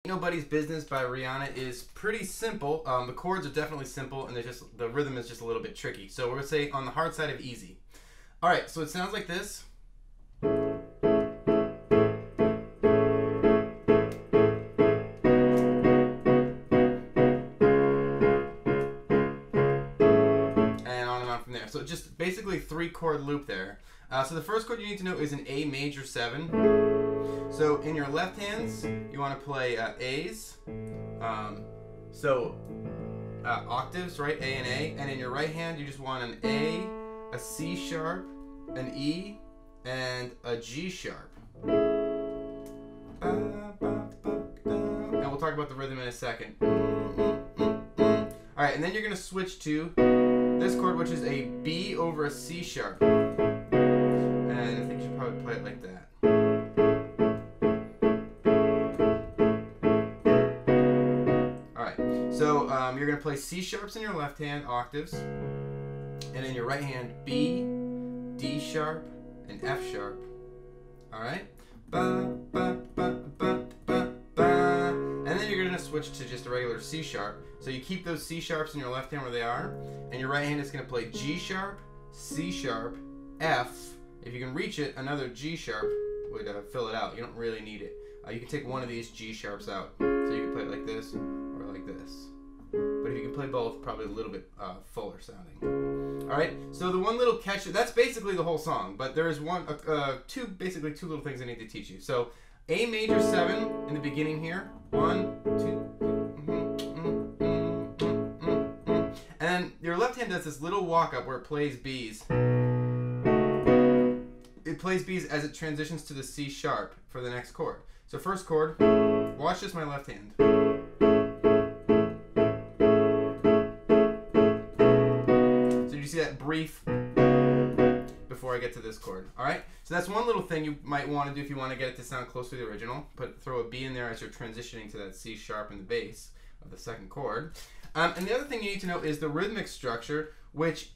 Nobody's Business by Rihanna is pretty simple. The chords are definitely simple, and the rhythm is just a little bit tricky. So we're gonna say on the hard side of easy. All right, so it sounds like this. And on from there. So just basically 3-chord loop there. So the first chord you need to know is an A major 7. So in your left hands, you want to play A's. Octaves, right? A and A. And in your right hand, you just want an A, a C sharp, an E, and a G sharp. And we'll talk about the rhythm in a second. Alright, and then you're going to switch to this chord, which is a B over a C sharp. And I think you should probably play it like that. So you're going to play C sharps in your left hand, octaves, and in your right hand, B, D sharp, and F sharp. All right? Ba, ba, ba, ba, ba, ba. And then you're going to switch to just a regular C sharp. So you keep those C sharps in your left hand where they are, and your right hand is going to play G sharp, C sharp, F. If you can reach it, another G sharp would fill it out. You don't really need it. You can take one of these G sharps out. So you can play it like this or like this. But if you can play both, probably a little bit fuller sounding. Alright, so the one little catch, that's basically the whole song, but there is basically two little things I need to teach you. So A major 7 in the beginning here. 1, 2, and your left hand does this little walk up where it plays B's. It plays B's as it transitions to the C sharp for the next chord. So first chord, watch just my left hand. So you see that brief before I get to this chord. Alright? So that's one little thing you might want to do if you want to get it to sound close to the original. Throw a B in there as you're transitioning to that C sharp in the bass of the second chord. And the other thing you need to know is the rhythmic structure, which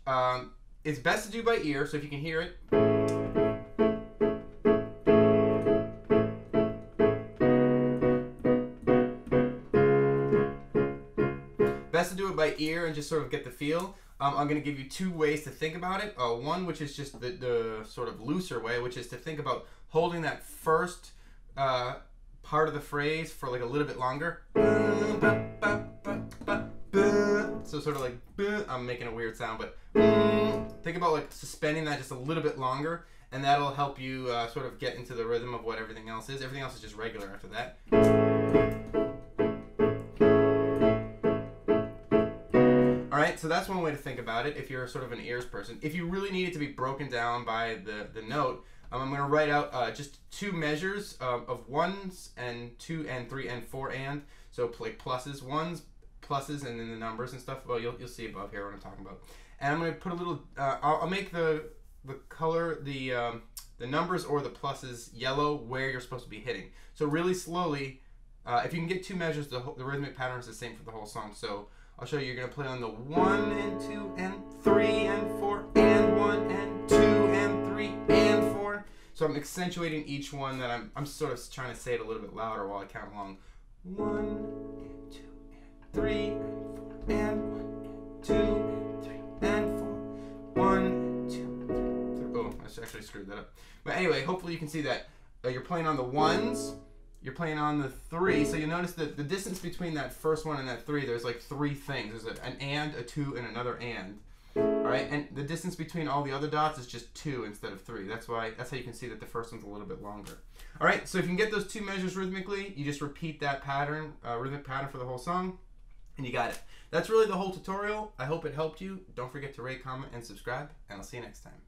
is best to do by ear, so if you can hear it. Best to do it by ear and just sort of get the feel. I'm going to give you 2 ways to think about it. One, which is just the sort of looser way, which is to think about holding that first part of the phrase for like a little bit longer. So sort of like, I'm making a weird sound, but think about like suspending that just a little bit longer, and that'll help you sort of get into the rhythm of what everything else is. Everything else is just regular after that. Alright, so that's one way to think about it if you're sort of an ears person. If you really need it to be broken down by the note, I'm going to write out just 2 measures of 1s and 2 and 3 and 4 and. So like pluses, 1s, pluses, and then the numbers and stuff. Well, you'll see above here what I'm talking about. And I'm going to put a little, I'll make the color, the numbers or the pluses yellow where you're supposed to be hitting. So really slowly, if you can get 2 measures, the rhythmic pattern is the same for the whole song. So I'll show you. You're going to play on the 1 and 2 and 3 and 4 and 1 and 2 and 3 and 4. So I'm accentuating each one that I'm sort of trying to say it a little bit louder while I count along. 1 and 2 and 3 and 4 and 1 and 2 and 3 and 4. 1, 2, 3. Oh, I actually screwed that up. But anyway, hopefully you can see that you're playing on the 1s. You're playing on the 3, so you notice that the distance between that first one and that 3, there's like 3 things. There's an and, a 2, and another and. Alright, and the distance between all the other dots is just 2 instead of 3. That's how you can see that the first one's a little bit longer. Alright, so if you can get those 2 measures rhythmically, you just repeat that pattern, rhythmic pattern for the whole song, and you got it. That's really the whole tutorial. I hope it helped you. Don't forget to rate, comment, and subscribe, and I'll see you next time.